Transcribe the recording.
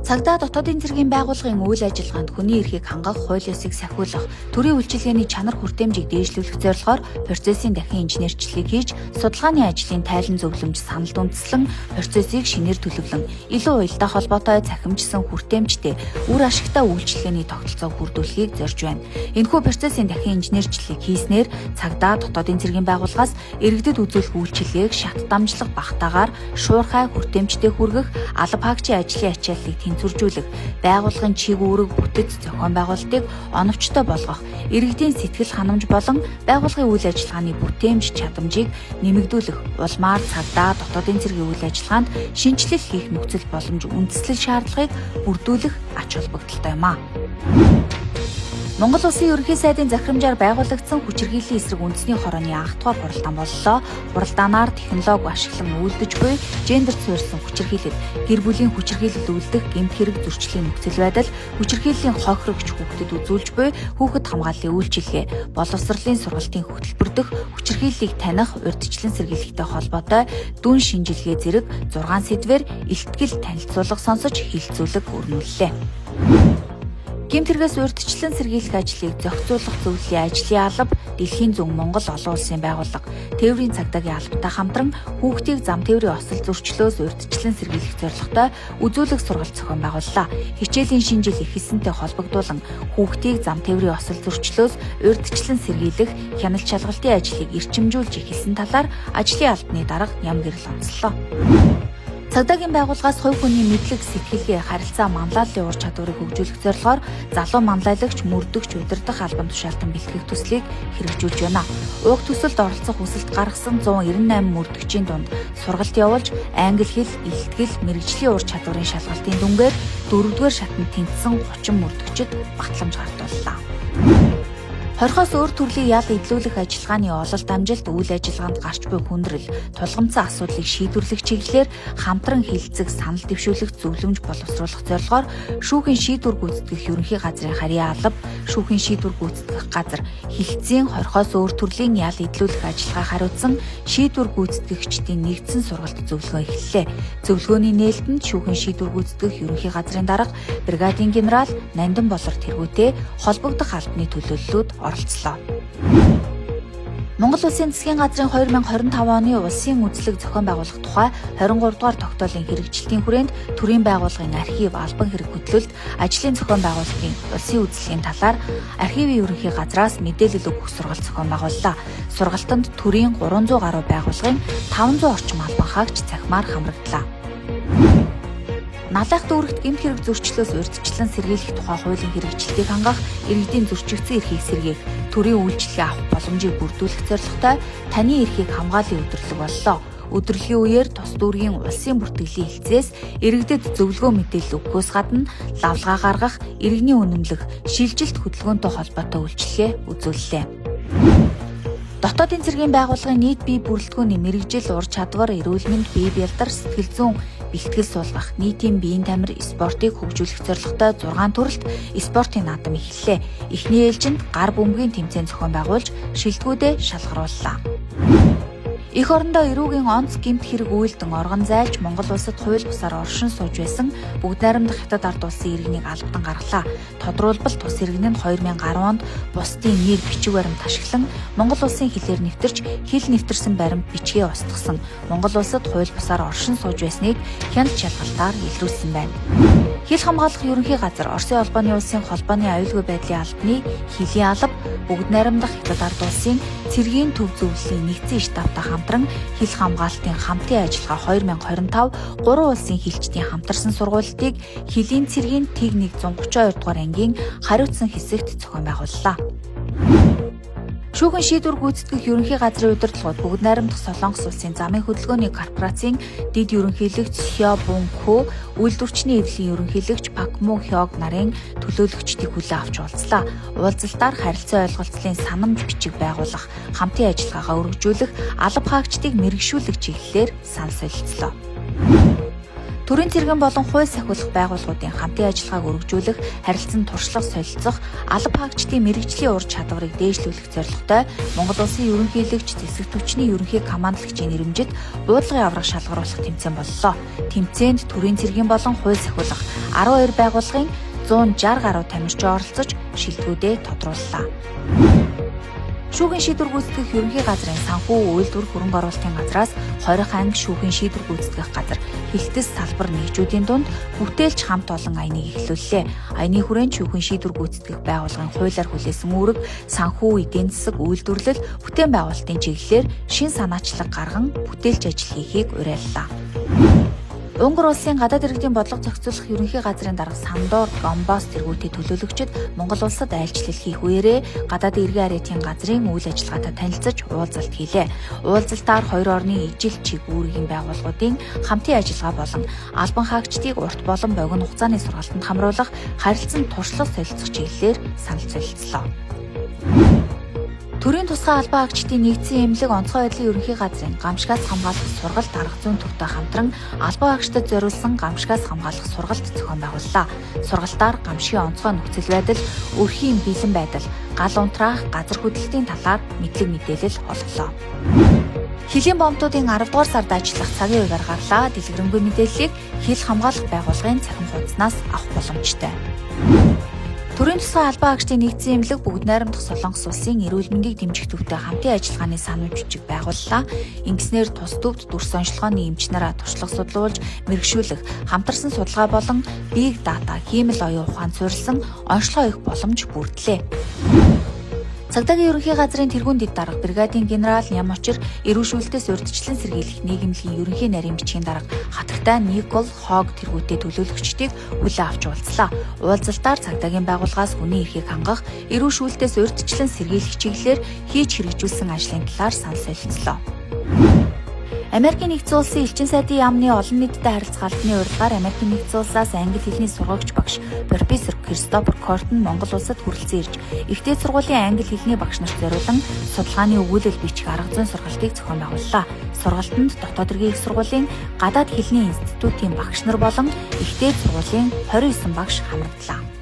Цагдаа дотоодын цэргийн байгууллагын үйл ажиллагаанд хүний эрхийг хангах хууль ёсыг сахиулах, төрийн үйлчилгээний чанар хүртээмжийг дээшлүүлэх зорилгоор процессын дахин инженерчлэлийг хийж, судалгааны ажлын тайлан зөвлөмж санал дүнслэн, процессыг шинээр төлөвлөн, илүү уялдаа холбоотой цахимжсан хүртээмжтэй үр ашигтай үйлчилгээний тогтолцоог хүрдүүлэхийг зорж байна. Энэхүү процессын дахин инженерчлэлийг хийснээр цагдаа дотоодын цэргийн байгууллагаас иргэдэд үзүүлэх үйлчилгээг шат дамжлах багтаагаар шуурхай хүртээмжтэй хүргэх, алба хаагчийн ажлын ачааллыг тэнцвэржүүлэх, байгууллагын чиг үүрэг бүтэц зохион байгуулалтыг оновчтой болгох, иргэдийн сэтгэл ханамж болон байгууллагын үйл ажиллагааны бүтээмж чадамжийг нэмэгдүүлэх, улмаар цагдаа дотоодын цэргийн үйл ажиллагаанд шинжилэл хийх нөхцөл боломж үндэслэл шаардлагыг бүрдүүлэх ач холбогдолтой юм а. Монгол Улсын ерөнхий сайдын захирамжаар байгуулагдсан хүчирхийллийн эсрэг үндэсний хорооны анх дугаар хуралдаан боллоо. Хуралдаанаар технологи ашиглан үйлдэж буй гендерт суурьсан хүчирхийлэл, гэр бүлийн хүчирхийлэлд үлдэх гэмт хэрэг зөрчлийн нөхцөл байдал, хүчирхийллийн хохирогч хүүхдэд үзүүлж буй хүүхэд хамгааллын үйлчилгээ, боловсролын сургалтын хөтөлбөр дэх хүчирхийллийг таних, урьдчилан сэргийлэхтэй холбоотой дүн шинжилгээ зэрэг 6 сэдвээр илтгэл танилцуулга сонсож хилцүүлэг өрнүүллээ. Гэмт хэрэгээс урьдчилан сэргийлэх ажлыг зохицуулах зөвлөлийн ажлын алба Дэлхийн зүүн Монгол олон улсын байгууллага тээврийн цагдаагийн албатай хамтран хүүхдийг зам тээврийн осол зөрчлөөс урьдчилан сэргийлэх зорилготой үзүүлэх сургалт зохион байгууллаа. Хичээлийн шинжил эхэлсэнтэй холбогдуулан хүүхдийг зам тээврийн осол зөрчлөөс урьдчилан сэргийлэх хяналт шалгалтын ажлыг эрчимжүүлж эхэлсэн талаар ажлын албаны дарга ням гэрэл онцлоо. Цагдаагийн байгууллагаас хувь хүний мэдлэг, сэтгэлгээ, харилцаа, манлайлалын ур чадварыг хөгжүүлэх зорилгоор залуу манлайлагч, мөрдөгч, удирдах албан тушаалтан бэлтгэх төслийг хэрэгжүүлж байна. Уг төсөлд оролцох хүсэлт гаргасан 198 мөрдөгчийн дунд сургалт явуулж, англи хэл, илтгэл, мэрэгжлийн ур чадварын шалгалтын дүнгээр 4-р шатанд тэнцсэн 30 мөрдөгчөд батламж гартууллаа. Хорхоос өөр төрлийн ял идлүүлэх ажиллагааны ололт амжилт үйл ажиллагаанд гарч буй хүндрэл, тулгамдсан асуудлыг шийдвэрлэх чиглэлээр хамтран хилцэх, санал дэвшүүлэх, зөвлөмж боловсруулах зорилгоор шүүхийн шийдвэр гүйцэтгэх ерөнхий газрын харийн алба, шүүхийн шийдвэр гүйцэтгэх газар, хилцээний хорхоос өөр төрлийн ял идлүүлэх ажиллагаа хариуцсан шийдвэр гүйцэтгэгчдийн нэгдсэн сургалт зөвлөгөө эхэллээ. Зөвлөгөөний нээлтэнд шүүхийн шийдвэр гүйцэтгэх ерөнхий газрын дарга, бригадын генерал Нандин Болор тэргүүтэй холбогдох албаны төлөөллүүд оролцлоо. Монгол Улсын засгийн газрын 2025 оны улсын үзлэг зохион байгуулах тухай 23 дугаар тогтоолын хэрэгжилтийн хүрээнд төрийн байгууллагын архив, албан хэрэг хөтлөлт, ажлын зохион байгуулалтын улсын үзлэгийн талаар архивын ерөнхий газраас мэдээлэл өгөх сургалт зохион байгууллаа. Сургалтанд төрийн 300 гаруй байгууллагын 500 орчим албан хаагч цахимаар хамрагдлаа. Налайх дүүрэгт гэмт хэрэг зөрчлөөс урьдчилан сэргийлэх тухай хуулийн хэрэгжилтийг хангах, иргэдийн зөрчигдсөн эрхийг сэргээх, төрийн үйлчилгээ авах боломжийг бүрдүүлэх зорилготой таны эрхийг хамгааллын өдөрлөг боллоо. Өдөрлөгийн үеэр тус дүүргийн улсын бүртгэлийн хэлцээс иргэдэд зөвлөгөө мэдээлэл өгөхөөс гадна лавлгаа гаргах, иргэний үнэмлэх, шилжилт хөдөлгөөнтэй холбоотой үйлчилгээ үзүүллээ. Дотоодын цэргийн байгууллагын нийт бие бүрэлдэхүүний мэрэгжил, ур чадвар, эрүүл мэнд, бие бэлдар, сэтгэл зүйн бэлтгэл суулгах, нийтийн биеийн тамир, спортыг хөгжүүлэх зорилготой 6 төрөлт спортын наадам эхэллээ. Эхний ээлжинд гар бөмбөгийн тэмцээн зохион байгуулж, шилдэгүүдээ шалгарууллаа. Эх орондоо эрүүгийн онц гэмт хэрэг үйлдэн оргон зайлж Монгол улсад хууль бусаар оршин сууж байсан бүгд найрамдах хятад ард улсын иргэнийг албатан гаргалаа. Тодруулбал тус иргэн нь 2010 онд бусдын нэр бичиг баримт ашиглан Монгол улсын хэлээр нэвтэрч хэл нэвтэрсэн баримт бичгээ устгасан. Монгол улсад хууль бусаар оршин сууж байсныг хяналт шалгалтаар илрүүлсэн байна. Хэл хамгаалах ерөнхий газар, Оросын холбооны улсын холбооны аюулгүй байдлын албаны хэлийн алба, бүгд найрамдах хятад ард улсын цэргийн төв зөвлөлийн нэгдсэн штабтай хамтран хэл хамгаалтын хамтын ажиллагаа 2025 3 улсын хэлчдийн хамтарсан сургуулийг хэлийн цэргийн тэг 132 дугаар ангийн хариуцсан хэсэгт зохион байгууллаа. Шүүхэн шийдвэр гүйцэтгэх ерөнхий газрын удирдлагууд бүгд найрамдах Солонгос улсын замын хөдөлгөөний корпорацийн дэд ерөнхийлөгч Хё Бун Хө, үйлдвэрчний эвлэлийн ерөнхийлөгч Пак Му Хёг нарын төлөөлөгчдийг хүлээн авч уулзлаа. Уулзалтаар харилцаа ойлголцлын санамж бичиг байгуулах, хамтын ажиллагаагаа өргөжүүлэх, алба хаагчдыг мэрэгшүүлэх чиглэлээр санал солилцлоо. Төрийн цэргэн болон хууль сахиулах байгууллагуудын хамтын ажиллагааг өргөжүүлэх, харилцан туршлага солилцох, алба хаагчдын мэрэгжлийн ур чадварыг дээшлүүлэх зорилготой Монгол Улсын ерөнхийлөгч зэвсэг түвшний ерөнхий командлагчийн нэрэмжит буудлагын аврах шалгаруулах тэмцээн боллоо. Тэмцээнд төрийн цэргэн болон хууль сахиулах 12 байгууллагын 160 гаруй тамирчин оролцож шилдэгүүдээ тодрууллаа. Шүүхийн шийдвэр гүйцэтгэх ерөнхий газрын санхүү үйлдвэр хөрөнгө оруулалтын газраас 20 анги шүүхийн шийдвэр гүйцэтгэх газар хилтэс салбар нэгжүүдийн дунд бүтээлч хамт олон аяныг эхлүүллээ. Аяны хүрээнд шүүхийн шийдвэр гүйцэтгэх байгууллагын хуулиар хүлээсэн үүрэг, санхүү, эдийн засаг, үйлдвэрлэл, бүтээн байгуулалтын чиглэлээр шин санаачлаг гарган бүтээлч ажил хийхийг уриаллаа. Унгар улсын гадаад иргэдийн бодлого зохицуулах ерөнхий газрын дарга Сандор Гомбос тэргүүтээ төлөөлөгчд Монгол улсад айлчлал хийх үеэрээ гадаад иргэн аритын газрын үйл ажиллагаатай танилцаж уулзалт хийлээ. Уулзалтаар хоёр орны ижил чиг үүргийн байгууллагуудын хамтын ажиллагаа болон албан хаагчдыг урт болон богино хугацааны сургалтанд хамруулах харилцан туршлага солилцох чиглэлээр санал солилцлоо. Төрийн тусгай албан хаагчдын нэгдсэн эмнэлэг онцгой байдлын ерөнхий газрын гамшигаас хамгаалах сургалт арга зүйн төвтэй хамтран албан хаагчдад зориулсан гамшигаас хамгаалах сургалт зохион байгууллаа. Сургалтаар гамшигын онцгой нөхцөл байдал, өрхийн бэлэн байдал, гал унтраах, газар хөдлөлтийн талаар мэдлэг мэдээлэл олголоо. Хилийн бомбуудын 10 дугаар сард ажиллах цагийн үеэр гарлаа. Дэлгэрэнгүй мэдээллийг хил хамгаалах байгууллагын цахим хуудаснаас авах боломжтой. Төрийн тусгай албан хаагчдын нэгдсэн эмнэлэг бүгд найрамдах Солонгос улсын эрүүл мэндийг дэмжих төвтэй хамтын ажиллагааны санамж бичиг байгууллаа. Ингэснээр тус төвд дүрс онцлогооны эмч нараа туршлага судлуулж, мэрэгшүүлэх, хамтарсан судалгаа болон big data, хиймэл оюун ухаанд суурилсан онцлогоо их боломж бүрдлээ. Цагдаагийн ерөнхий газрын тэргүүн дэд дарга бригадын генерал Нямочир эрүүшүүлэлтээс урьдчилан сэргийлэх нийгэмлэгийн ерөнхий нарийн бичгийн дарга хатагтай Никол Хог тэргүүтээ төлөөлөгчдийг хүлээн авч уулзлаа. Уулзалтаар цагдаагийн байгууллагаас хүний эрхийг хангах, эрүүшүүлэлтээс урьдчилан сэргийлэх чиглэлээр хийж хэрэгжүүлсэн ажлын талаар санал солилцлоо. Америкийн нэгдсэн улсын элчин сайдын яамны олон нийтэд харилцах албаны урилгаар Америкийн нэгдсэн улсаас англи хэлний сургагч багш профессор Кристофер Кортон Монгол улсад хүрэлцэн ирж ихтэй сургуулийн англи хэлний багш нарт зориулан судалгааны өгүүлэл бичих арга зүйн сургалтыг зохион байгууллаа. Сургалтанд дотоод иргэн их сургуулийн гадаад хэлний институтын багш нар болон ихтэй сургуулийн 29 багш хамрагдлаа.